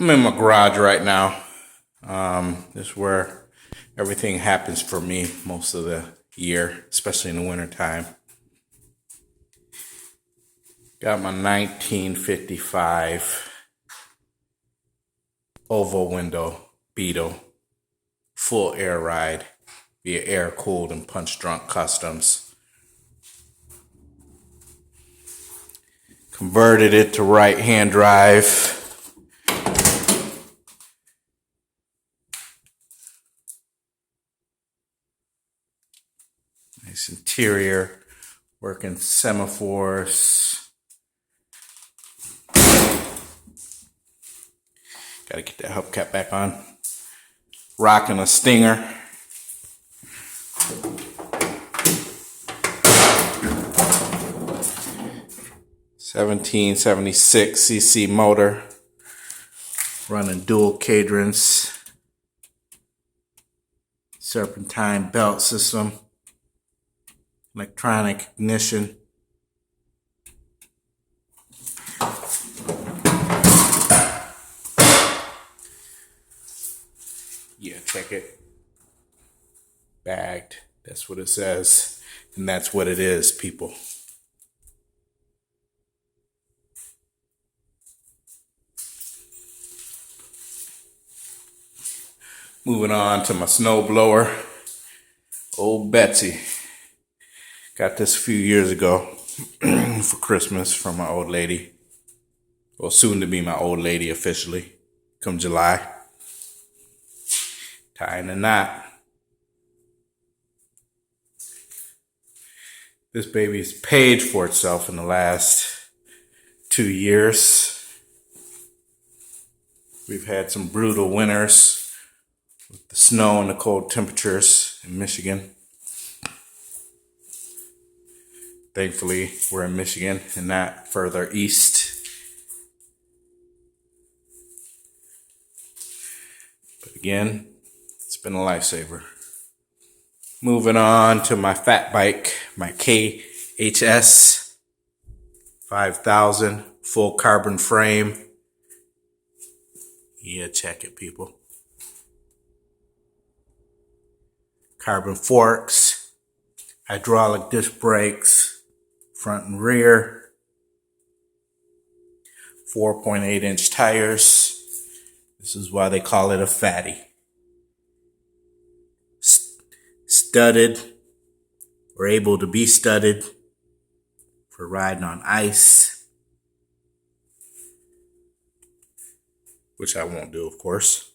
I'm in my garage right now. This is where everything happens for me most of the year, especially in the wintertime. Got my 1955 oval window Beetle, full air ride via air cooled and punch drunk customs. Converted it to right hand drive. Nice interior, working semaphores. Gotta get that hubcap back on. Rocking a Stinger. (1776) cc motor. Running dual cadrants. Serpentine belt system. Electronic ignition. Yeah, check it. Bagged. That's what it says. And that's what it is, people. Moving on to my snow blower. Old Betsy. Got this a few years ago for Christmas from my old lady. Well, soon to be my old lady officially. Come July. Tying a knot. This baby's paid for itself in the last 2 years. We've had some brutal winters with the snow and the cold temperatures in Michigan. Thankfully, we're in Michigan and not further east. But again, it's been a lifesaver. Moving on to my fat bike, my KHS 5000 full carbon frame. Yeah, check it, people. Carbon forks, hydraulic disc brakes, front and rear, 4.8-inch tires. This is why they call it a fatty. Studded, or able to be studded for riding on ice, which I won't do, of course.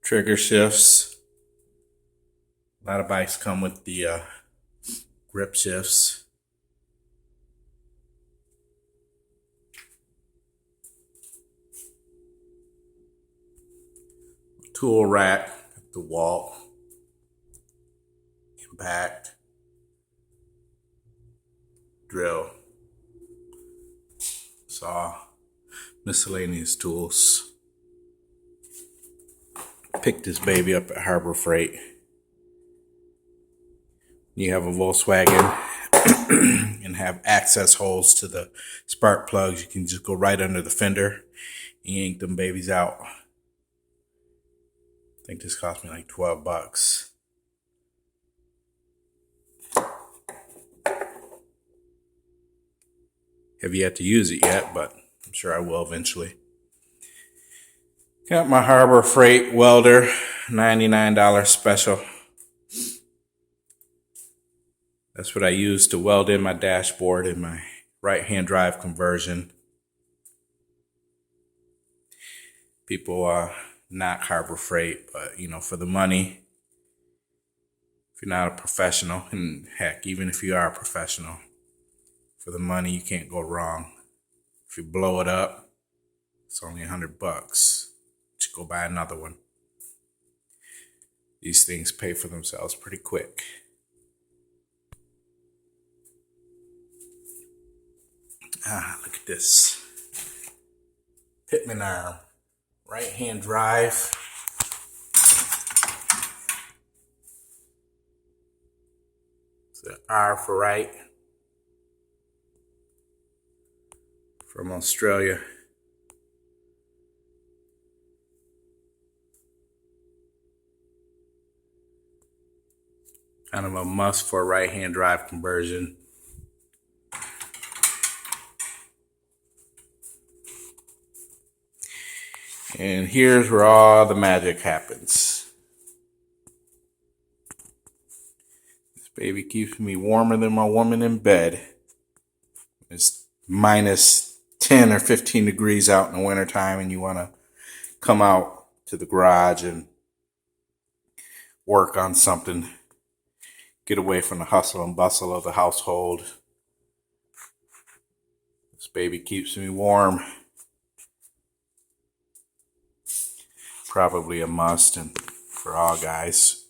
Trigger shifts. A lot of bikes come with the grip shifts. Tool rack at the wall. Impact. Drill. Saw. Miscellaneous tools. Picked this baby up at Harbor Freight. You have a Volkswagen and have access holes to the spark plugs. You can just go right under the fender and yank them babies out. I think this cost me like $12. Have yet to use it yet, but I'm sure I will eventually. Got my Harbor Freight welder, $99 special. That's what I use to weld in my dashboard in my right-hand drive conversion. People knock Harbor Freight, but for the money, if you're not a professional, and heck, even if you are a professional, for the money you can't go wrong. If you blow it up, it's only $100. Just go buy another one. These things pay for themselves pretty quick. Look at this. Pitman arm. Right hand drive. It's an R for right from Australia. Kind of a must for a right-hand drive conversion. And here's where all the magic happens. This baby keeps me warmer than my woman in bed. It's minus 10 or 15 degrees out in the wintertime, and you want to come out to the garage and work on something. Get away from the hustle and bustle of the household. This baby keeps me warm. Probably a must, and for all guys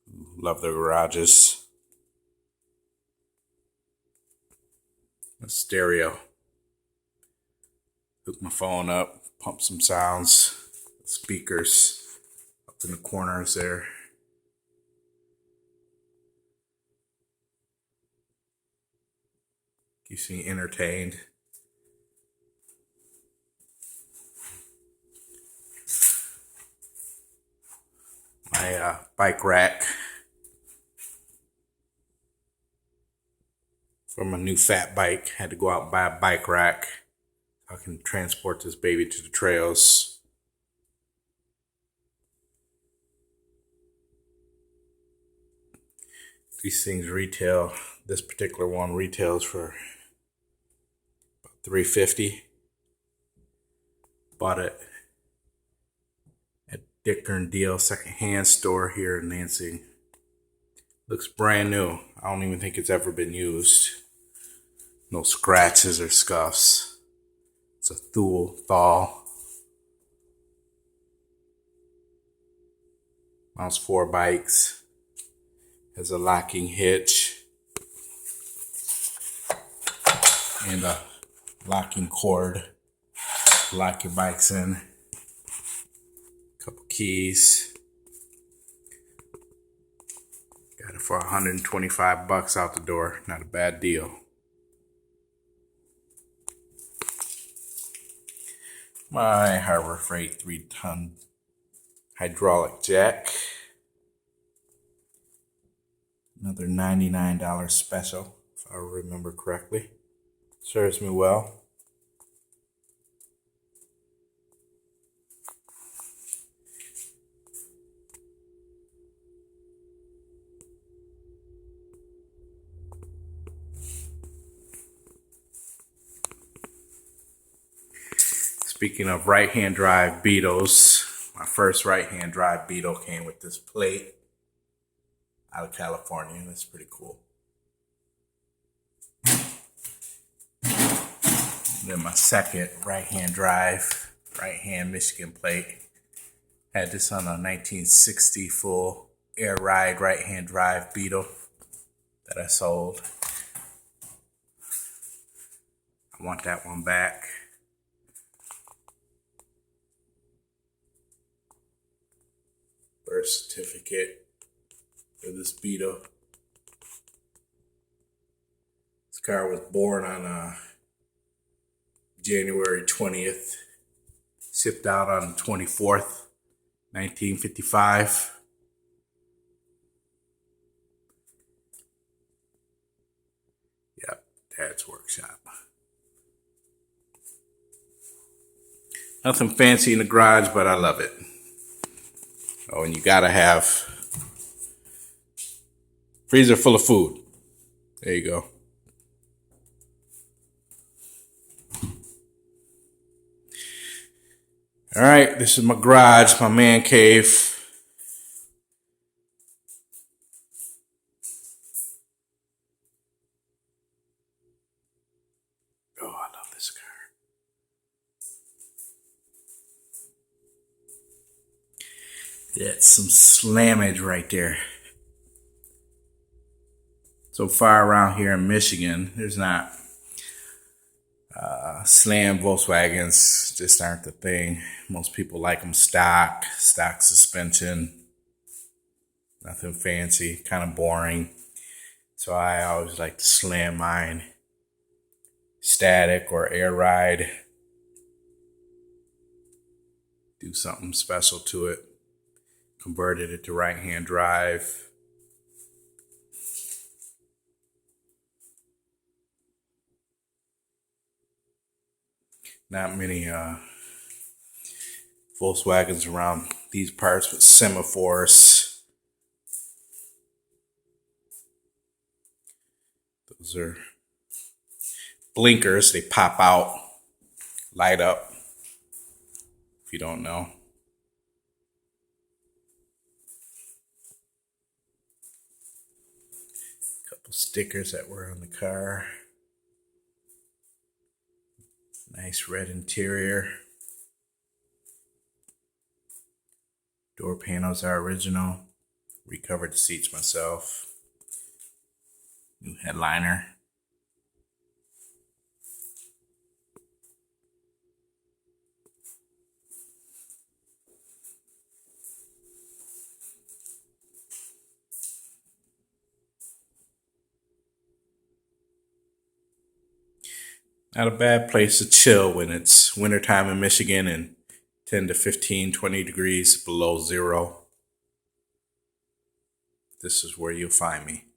who love their garages. A stereo. Hook my phone up, pump some sounds. Speakers up in the corners there. Keeps me entertained. My bike rack for my new fat bike. Had to go out and buy a bike rack. I can transport this baby to the trails. These things retail. This particular one retails for about $350. Bought it at Dicker and Deal secondhand store here in Lansing. Looks brand new. I don't even think it's ever been used. No scratches or scuffs. It's a Thule. Mounts 4 bikes. Has a locking hitch. And a locking cord. Lock your bikes in. Couple keys. Got it for $125 out the door. Not a bad deal. My Harbor Freight 3-ton hydraulic jack. Another $99 special, if I remember correctly. Serves me well. Speaking of right-hand drive Beetles, my first right-hand drive Beetle came with this plate out of California. That's pretty cool. Then my second right-hand drive, right-hand Michigan plate. Had this on a 1960 full air ride right-hand drive Beetle that I sold. I want that one back. Birth certificate for this Beetle. This car was born on January 20th. Shipped out on the 24th, 1955. Yep, Dad's workshop. Nothing fancy in the garage, but I love it. Oh, and you gotta have freezer full of food. There you go. All right, this is my garage, my man cave. Oh, I love this car. That's some slammage right there. So far around here in Michigan, there's not slam Volkswagens. Just aren't the thing. Most people like them stock suspension. Nothing fancy, kind of boring. So I always like to slam mine static or air ride. Do something special to it. Converted it to right-hand drive. Not many Volkswagens around these parts with semaphores. Those are blinkers. They pop out, light up, if you don't know. Couple stickers that were on the car. Nice red interior. Door panels are original. Recovered the seats myself. New headliner. Not a bad place to chill when it's wintertime in Michigan and 10 to 15, 20 degrees below zero. This is where you'll find me.